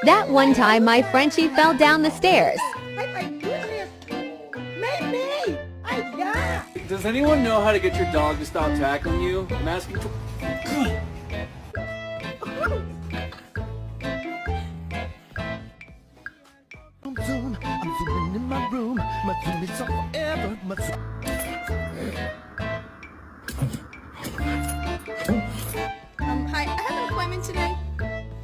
That one time my Frenchie fell down the stairs. Oh my goodness! Maybe! Yeah! Does anyone know how to get your dog to stop tackling you? I'm asking for... I'm zooming in my room. My zoom is on forever.